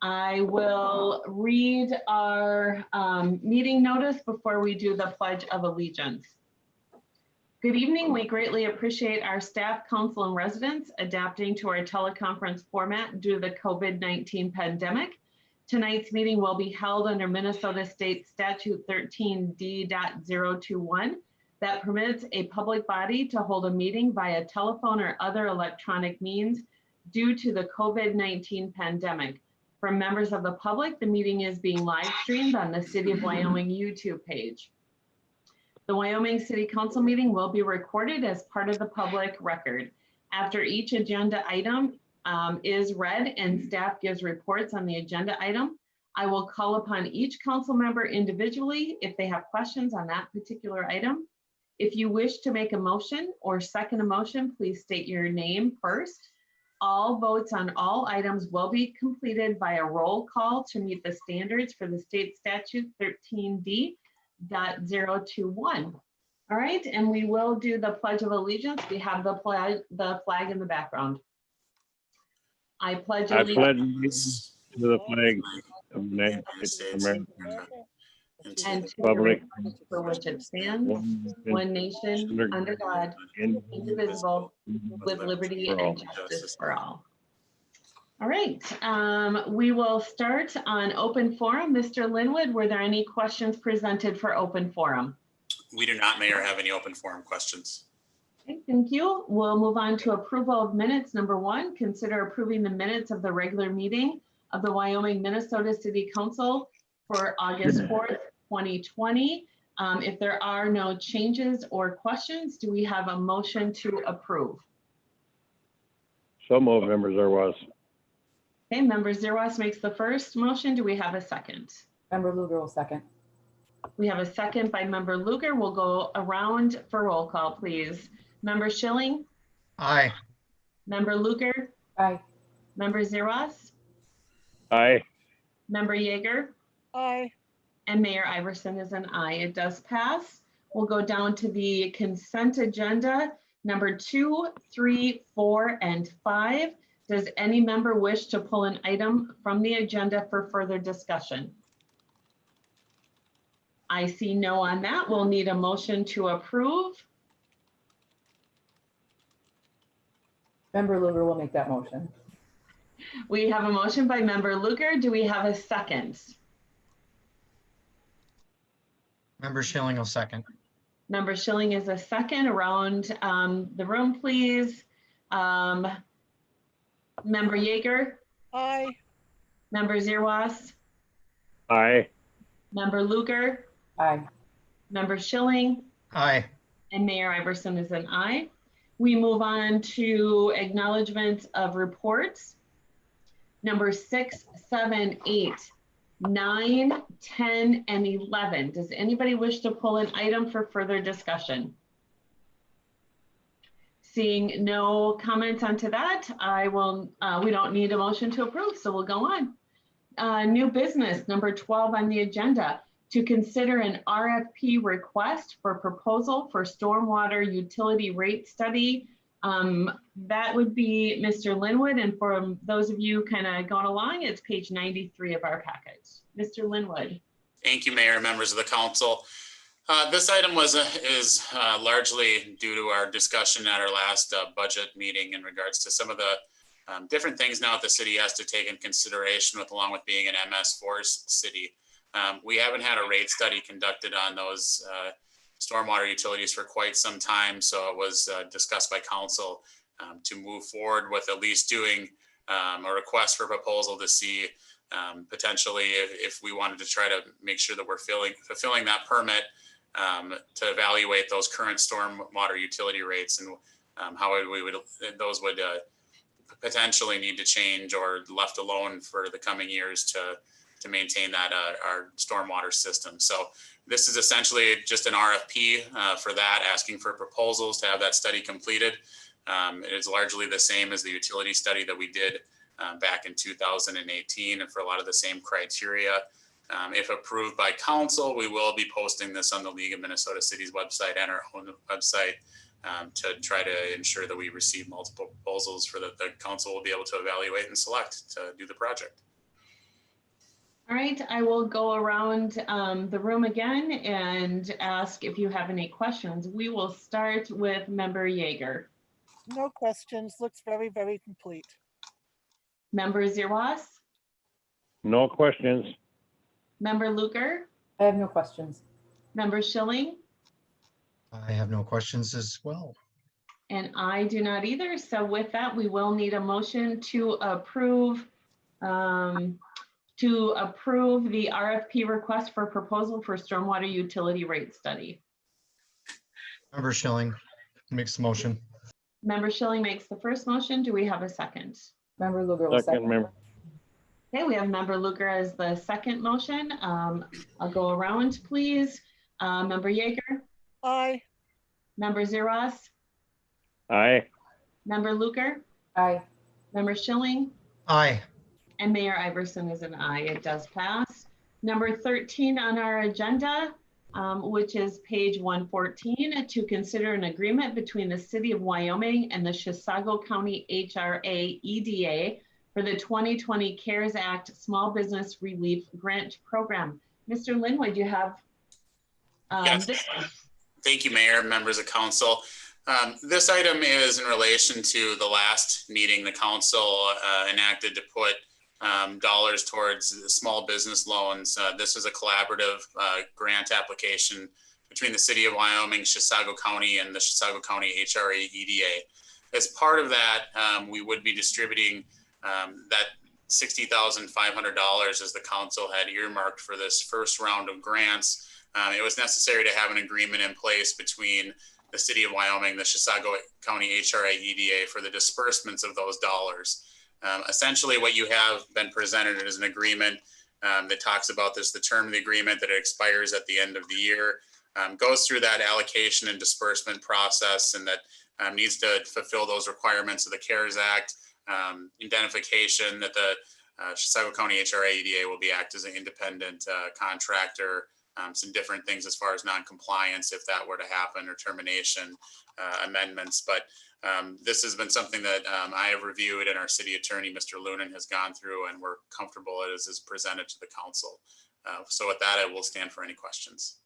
I will read our meeting notice before we do the Pledge of Allegiance. Good evening. We greatly appreciate our staff, council, and residents adapting to our teleconference format due to the COVID-19 pandemic. Tonight's meeting will be held under Minnesota State Statute 13D.021 that permits a public body to hold a meeting via telephone or other electronic means due to the COVID-19 pandemic. For members of the public, the meeting is being live streamed on the City of Wyoming YouTube page. The Wyoming City Council meeting will be recorded as part of the public record. After each agenda item is read and staff gives reports on the agenda item, I will call upon each council member individually if they have questions on that particular item. If you wish to make a motion or second a motion, please state your name first. All votes on all items will be completed by a roll call to meet the standards for the state statute 13D.021. All right, and we will do the Pledge of Allegiance. We have the flag in the background. I pledge allegiance to the flag of the United States of America and to the republic for which it stands, one nation, under God, indivisible, with liberty and justice for all. All right, we will start on open forum. Mr. Linwood, were there any questions presented for open forum? We do not, Mayor, have any open forum questions. Okay, thank you. We'll move on to approval of minutes. Number one, consider approving the minutes of the regular meeting of the Wyoming Minnesota City Council for August 4th, 2020. If there are no changes or questions, do we have a motion to approve? So moved, Member Zerwas. Okay, Member Zerwas makes the first motion. Do we have a second? Member Lugar will second. We have a second by Member Lugar. We'll go around for roll call, please. Member Schilling? Aye. Member Lugar? Aye. Member Zerwas? Aye. Member Yeager? Aye. And Mayor Iverson is an aye. It does pass. We'll go down to the consent agenda, number 2, 3, 4, and 5. Does any member wish to pull an item from the agenda for further discussion? I see no on that. We'll need a motion to approve. Member Lugar will make that motion. We have a motion by Member Lugar. Do we have a second? Member Schilling will second. Member Schilling is a second. Around the room, please. Member Yeager? Aye. Member Zerwas? Aye. Member Lugar? Aye. Member Schilling? Aye. And Mayor Iverson is an aye. We move on to acknowledgements of reports. Number 6, 7, 8, 9, 10, and 11. Does anybody wish to pull an item for further discussion? Seeing no comments onto that, I will, we don't need a motion to approve, so we'll go on. New business, number 12 on the agenda, to consider an RFP request for proposal for stormwater utility rate study. That would be Mr. Linwood, and for those of you kind of going along, it's page 93 of our package. Mr. Linwood. Thank you, Mayor, members of the council. This item is largely due to our discussion at our last budget meeting in regards to some of the different things now that the city has to take in consideration with, along with being an MS4 city. We haven't had a rate study conducted on those stormwater utilities for quite some time, so it was discussed by council to move forward with at least doing a request for proposal to see potentially if we wanted to try to make sure that we're fulfilling that permit to evaluate those current stormwater utility rates and how those would potentially need to change or left alone for the coming years to maintain that our stormwater system. So this is essentially just an RFP for that, asking for proposals to have that study completed. It is largely the same as the utility study that we did back in 2018, and for a lot of the same criteria. If approved by council, we will be posting this on the League of Minnesota Cities website and our own website to try to ensure that we receive multiple proposals for that the council will be able to evaluate and select to do the project. All right, I will go around the room again and ask if you have any questions. We will start with Member Yeager. No questions. Looks very, very complete. Member Zerwas, No questions. Member Luker, I have no questions. Member Schilling, I have no questions as well. and I do not either. So with that, we will need a motion to approve the RFP request for proposal for stormwater utility rate study. Member Schilling makes the motion. Member Schilling makes the first motion. Do we have a second? Member Luger will Second, second. member. Okay, we have Member Luker as the second motion. I'll go around, please. Member Yeager, Aye. Member Zerwas, Aye. Member Luker, Aye. Member Schilling, Aye. and Mayor Iverson is an aye. It does pass. Number 13 on our agenda, which is page 114, to consider an agreement between the City of Wyoming and the Chisago County HRA EDA for the 2020 CARES Act Small Business Relief Grant Program. Mr. Linwood, you have Yes. this one. Thank you, Mayor, members of council. This item is in relation to the last meeting, the council enacted to put dollars towards the small business loans. This is a collaborative grant application between the City of Wyoming, Chisago County, and the Chisago County HRA EDA. As part of that, we would be distributing that $60,500 as the council had earmarked for this first round of grants. It was necessary to have an agreement in place between the City of Wyoming, the Chisago County HRA EDA for the disbursements of those dollars. Essentially, what you have been presented is an agreement that talks about this, the term of the agreement that it expires at the end of the year, goes through that allocation and disbursement process, and that needs to fulfill those requirements of the CARES Act, identification that the Chisago County HRA EDA will be act as an independent contractor, some different things as far as non-compliance if that were to happen, or termination amendments. But this has been something that I have reviewed, and our city attorney, Mr. Lunan, has gone through, and we're comfortable as is presented to the council. So with that, I will stand for any questions.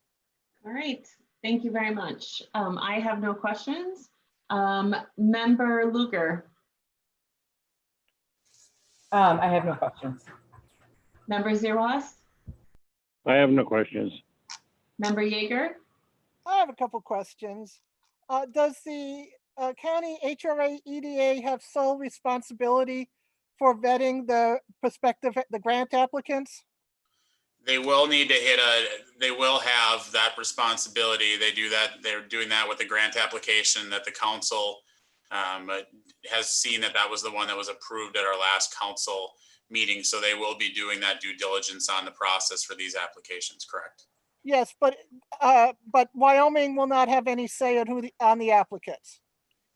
All right, thank you very much. I have no questions. Member Luker, I have no questions. Member Zerwas, I have no questions. Member Yeager, I have a couple questions. Does the county HRA EDA have sole responsibility for vetting the grant applicants? They will need to they will have that responsibility. They do that. They're doing that with the grant application that the council has seen that was the one that was approved at our last council meeting. So they will be doing that due diligence on the process for these applications, correct? Yes, but Wyoming will not have any say on the applicants.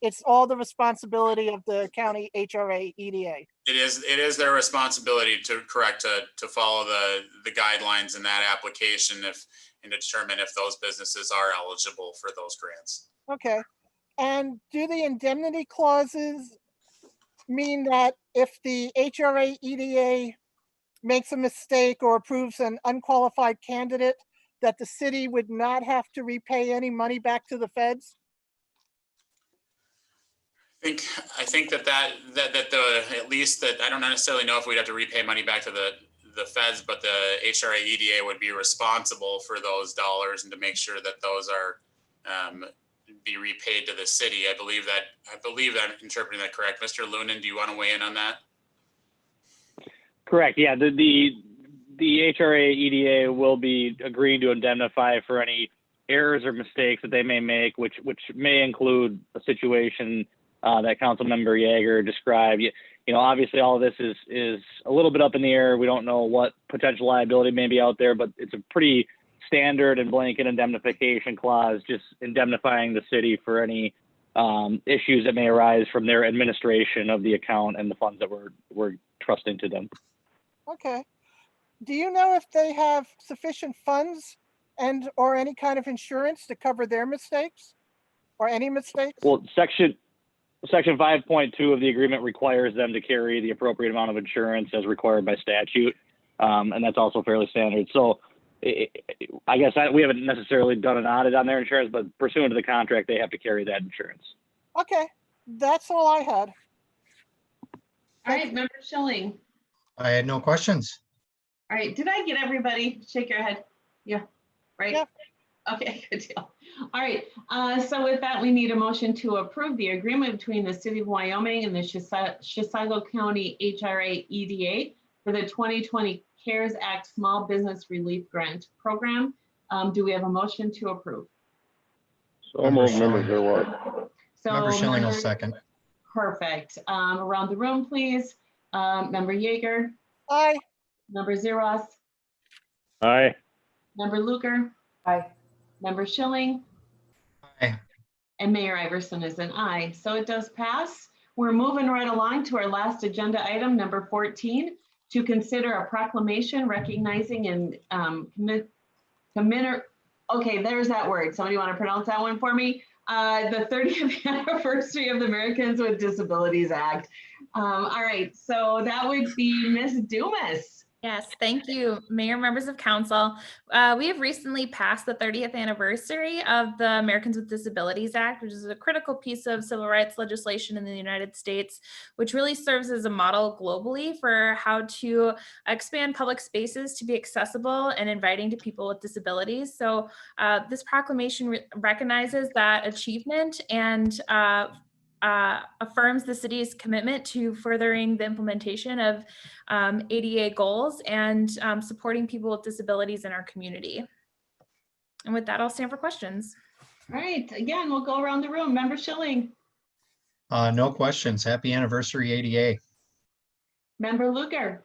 It's all the responsibility of the county HRA EDA. It is their responsibility to follow the guidelines in that application and determine if those businesses are eligible for those grants. Okay. And do the indemnity clauses mean that if the HRA EDA makes a mistake or approves an unqualified candidate, that the city would not have to repay any money back to the feds? I think that at least I don't necessarily know if we'd have to repay money back to the feds, but the HRA EDA would be responsible for those dollars and to make sure that those are be repaid to the city. I believe that I'm interpreting that correct. Mr. Lunan, do you want to weigh in on that? Correct. Yeah, the HRA EDA will be agreeing to indemnify for any errors or mistakes that they may make, which may include a situation that Councilmember Yeager described. You know, obviously all of this is a little bit up in the air. We don't know what potential liability may be out there, but it's a pretty standard and blanket indemnification clause, just indemnifying the city for any issues that may arise from their administration of the account and the funds that we're trusting to them. Okay. Do you know if they have sufficient funds and or any kind of insurance to cover their mistakes? or any mistakes? Well, section 5.2 of the agreement requires them to carry the appropriate amount of insurance as required by statute. And that's also fairly standard. So I guess we haven't necessarily done an audit on their insurance, but pursuant to the contract, they have to carry that insurance. Okay, that's all I had. All right, Member Schilling. I had no questions. All right, did I get everybody? Shake your head. Yeah, right? Yeah. Okay, good deal. All right, so with that, we need a motion to approve the agreement between the City of Wyoming and the Chisago County HRA EDA for the 2020 CARES Act Small Business Relief Grant Program. Do we have a motion to approve? So moved, Member Zerwas. So Member Schilling will member- second. Perfect. Around the room, please. Member Yeager, Aye. Member Zeros, Aye. Member Luker, Aye. Member Schilling, Aye. and Mayor Iverson is an aye. So it does pass. We're moving right along to our last agenda item, number 14, to consider a proclamation recognizing and okay, there's that word. Somebody want to pronounce that one for me? The 30th anniversary of the Americans with Disabilities Act. All right, so that would be Ms. Dumas. Yes, thank you, Mayor, members of council. We have recently passed the 30th anniversary of the Americans with Disabilities Act, which is a critical piece of civil rights legislation in the United States, which really serves as a model globally for how to expand public spaces to be accessible and inviting to people with disabilities. So this proclamation recognizes that achievement and affirms the city's commitment to furthering the implementation of ADA goals and supporting people with disabilities in our community. And with that, I'll stand for questions. All right, again, we'll go around the room. Member Schilling, No questions. Happy anniversary, ADA. Member Luker,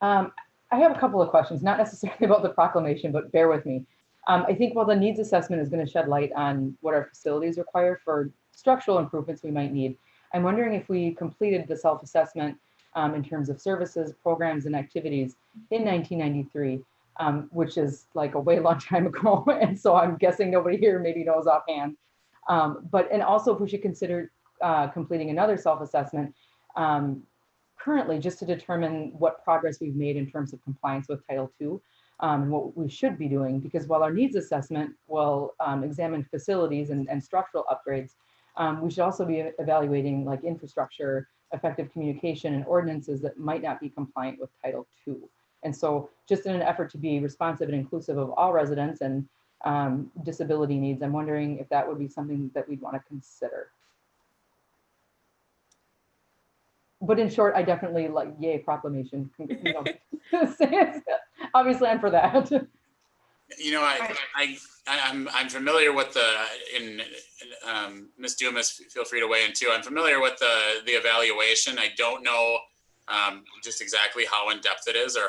I have a couple of questions, not necessarily about the proclamation, but bear with me. I think while the needs assessment is going to shed light on what our facilities require for structural improvements we might need, I'm wondering if we completed the self-assessment in terms of services, programs, and activities in 1993, which is like a way long time ago. And so I'm guessing nobody here maybe knows offhand. And also if we should consider completing another self-assessment currently just to determine what progress we've made in terms of compliance with Title II and what we should be doing. Because while our needs assessment will examine facilities and structural upgrades, we should also be evaluating like infrastructure, effective communication, and ordinances that might not be compliant with Title II. And so just in an effort to be responsive and inclusive of all residents and disability needs, I'm wondering if that would be something that we'd want to consider. But in short, I definitely like yay proclamation. You know, obviously I'm for that. You know, I'm familiar with Ms. Dumas, feel free to weigh in too. I'm familiar with the evaluation. I don't know just exactly how in depth it is or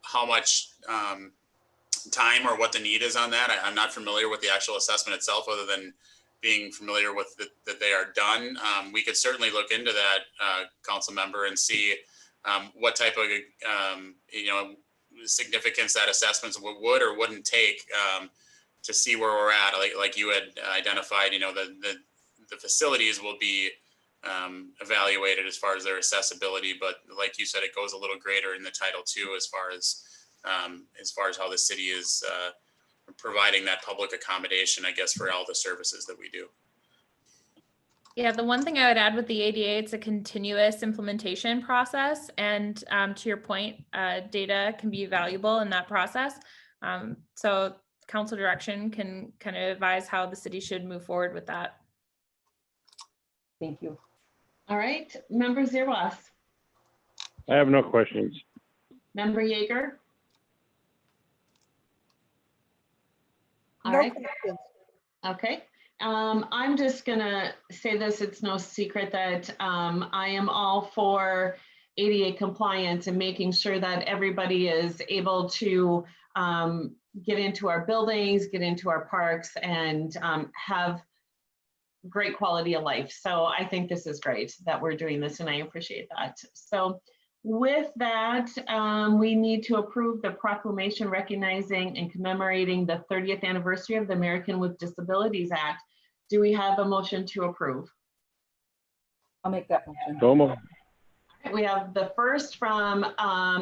how much time or what the need is on that. I'm not familiar with the actual assessment itself, other than being familiar with that they are done. We could certainly look into that, council member, and see what type of significance that assessments would or wouldn't take to see where we're at. Like you had identified, the facilities will be evaluated as far as their accessibility, but like you said, it goes a little greater in the Title II as far as how the city is providing that public accommodation, I guess, for all the services that we do. Yeah, the one thing I would add with the ADA, it's a continuous implementation process. And to your point, data can be valuable in that process. So council direction can kind of advise how the city should move forward with that. Thank you. all right, Member Zerwas, I have no questions. Member Yeager. All No right. questions. Okay, I'm just gonna say this, it's no secret that I am all for ADA compliance and making sure that everybody is able to get into our buildings, get into our parks, and have great quality of life. So I think this is great that we're doing this, and I appreciate that. So with that, we need to approve the proclamation recognizing and commemorating the 30th anniversary of the American with Disabilities Act Do we have a motion to approve? I'll make that motion. So moved. We have the first from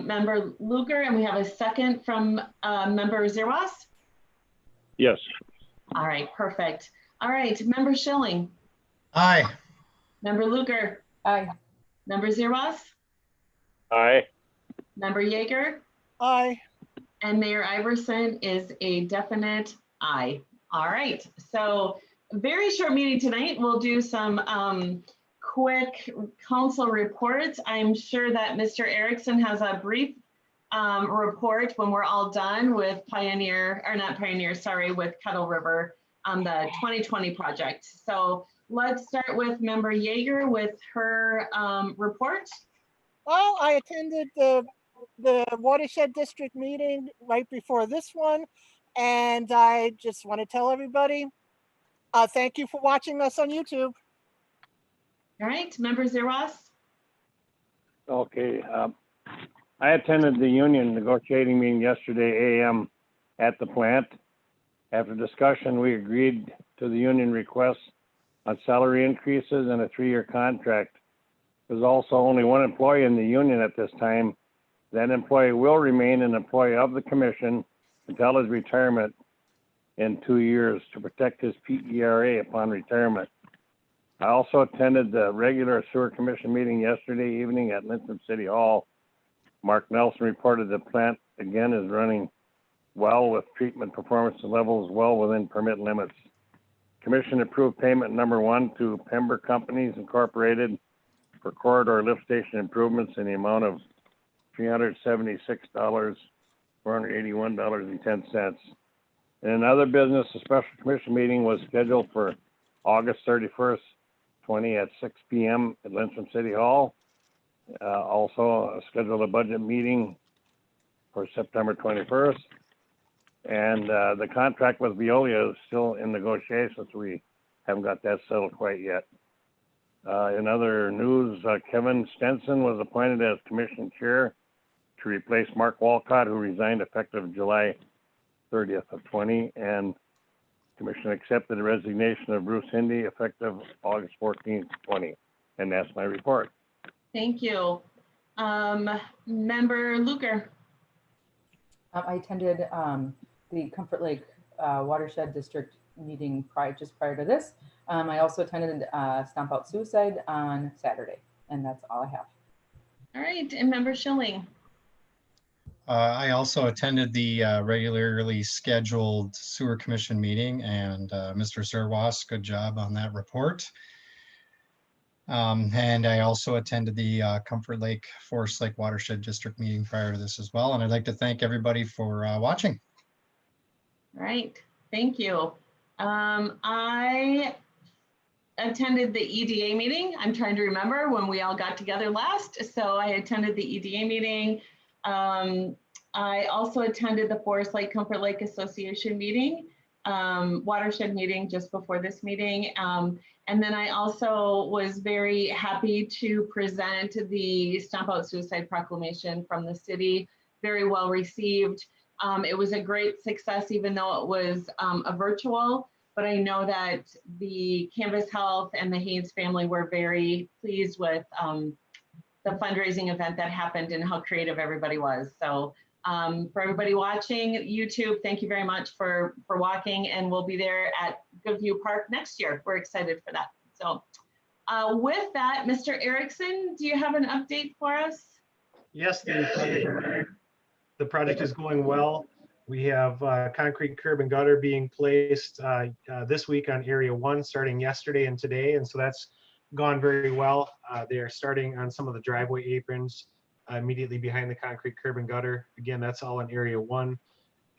member Luker, and we have a second from member Zerwas. Yes. All right, perfect. All right, member Schilling, Aye. member Luker, Aye. member Zerwas, Aye. member Yeager, Aye. and Mayor Iverson is a definite aye. All right, so very short meeting tonight. We'll do some quick council reports. I'm sure that Mr. Erickson has a brief report when we're all done with Pioneer, or not Pioneer, sorry, with Kettle River on the 2020 project. So let's start with member Yeager with her report. Well, I attended the watershed district meeting right before this one, and I just want to tell everybody, thank you for watching us on YouTube. All right, member Zerwas. Okay. I attended the union negotiating meeting yesterday AM at the plant. After discussion, we agreed to the union requests on salary increases and a 3-year contract. There's also only one employee in the union at this time. That employee will remain an employee of the commission until his retirement in 2 years to protect his PERA upon retirement. I also attended the regular sewer commission meeting yesterday evening at Lincoln City Hall. Mark Nelson reported the plant again is running well with treatment performance levels well within permit limits. Commission approved payment number 1 to Pember Companies Incorporated for corridor lift station improvements in the amount of $376, $481.10. In another business, a special commission meeting was scheduled for August 31st, 20 at 6 p.m. at Lincoln City Hall. Also scheduled a budget meeting for September 21st. And the contract with Veolia is still in negotiations. We haven't got that settled quite yet. In other news, Kevin Stenson was appointed as commission chair to replace Mark Walcott, who resigned effective July 30th of 20. And commission accepted the resignation of Bruce Hindy effective August 14th, 20. And that's my report. Thank you. Member Luker. I attended the Comfort Lake Watershed District meeting just prior to this. I also attended Stomp Out Suicide on Saturday, and that's all I have. All right, and member Schilling. I also attended the regularly scheduled sewer commission meeting, and Mr. Zerwas, good job on that report. And I also attended the Comfort Lake Forest Lake Watershed District meeting prior to this as well. And I'd like to thank everybody for watching. All right, thank you. I attended the EDA meeting. I'm trying to remember when we all got together last. So I attended the EDA meeting. I also attended the Forest Lake Comfort Lake Association meeting, watershed meeting just before this meeting. And then I also was very happy to present the Stomp Out Suicide proclamation from the city. Very well received. It was a great success, even though it was a virtual, but I know that the Canvas Health and the Haynes family were very pleased with the fundraising event that happened and how creative everybody was. So for everybody watching YouTube, thank you very much for walking, and we'll be there at Goodview Park next year. We're excited for that. So with that, Mr. Erickson, do you have an update for us? Yes, the project is going well. We have concrete curb and gutter being placed this week on Area 1, starting yesterday and today, and so that's gone very well. They are starting on some of the driveway aprons immediately behind the concrete curb and gutter. Again, that's all in Area 1,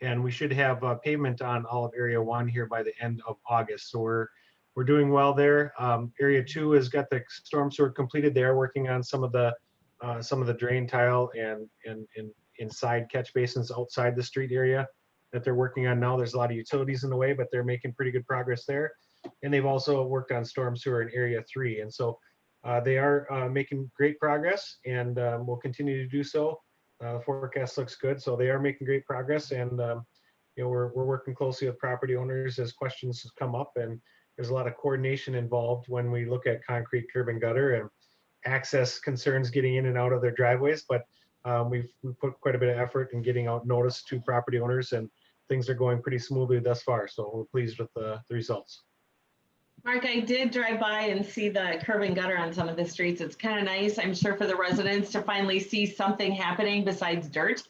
and we should have pavement on all of Area 1 here by the end of August. So we're doing well there. Area 2 has got the storm sewer completed. They are working on some of the drain tile and inside catch basins outside the street area that they're working on now. There's a lot of utilities in the way, but they're making pretty good progress there. And they've also worked on storm sewer in Area 3. And so they are making great progress, and will continue to do so. The forecast looks good. So they are making great progress, and you know, we're working closely with property owners as questions come up, and there's a lot of coordination involved when we look at concrete curb and gutter and access concerns getting in and out of their driveways. But we've put quite a bit of effort in getting out notice to property owners, and things are going pretty smoothly thus far. So we're pleased with the results. Mark, I did drive by and see the curb and gutter on some of the streets. It's kind of nice, I'm sure, for the residents to finally see something happening besides dirt,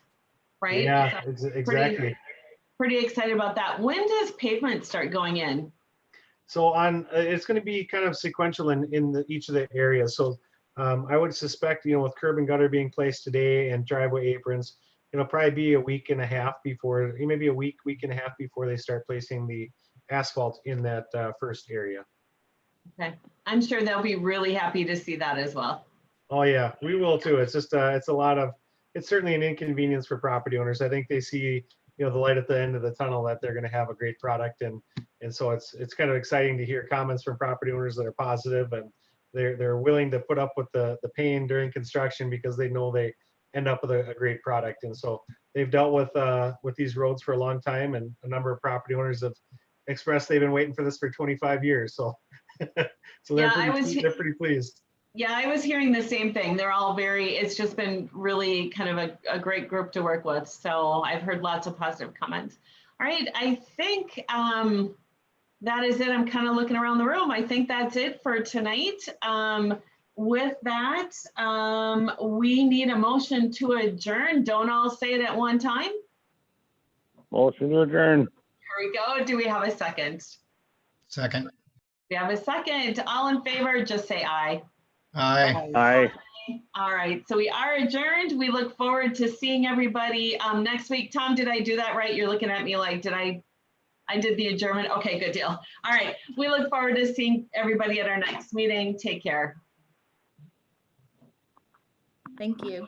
right? Yeah, So exactly. pretty excited about that. When does pavement start going in? So it's going to be kind of sequential in each of the areas. So I would suspect, with curb and gutter being placed today and driveway aprons, it'll probably be a week and a half before, maybe a week and a half before they start placing the asphalt in that first area. Okay, I'm sure they'll be really happy to see that as well. Oh yeah, we will too. It's just it's certainly an inconvenience for property owners. I think they see the light at the end of the tunnel, that they're going to have a great product, and so it's kind of exciting to hear comments from property owners that are positive, and they're willing to put up with the pain during construction because they know they end up with a great product. And so they've dealt with these roads for a long time, and a number of property owners have expressed they've been waiting for this for 25 years. So so they're pretty pleased. Yeah, I was hearing the same thing. They're all it's just been really kind of a great group to work with. So I've heard lots of positive comments. All right, I think that is it. I'm kind of looking around the room. I think that's it for tonight. With that, we need a motion to adjourn. Don't all say it at one time. Motion to adjourn. Here we go. Do we have a second? Second. We have a second. All in favor, just say aye. Aye. Aye. All right, so we are adjourned. We look forward to seeing everybody next week. Tom, did I do that right? You're looking at me like, I did the adjournment? Okay, good deal. All right, we look forward to seeing everybody at our next meeting. Take care. Thank you.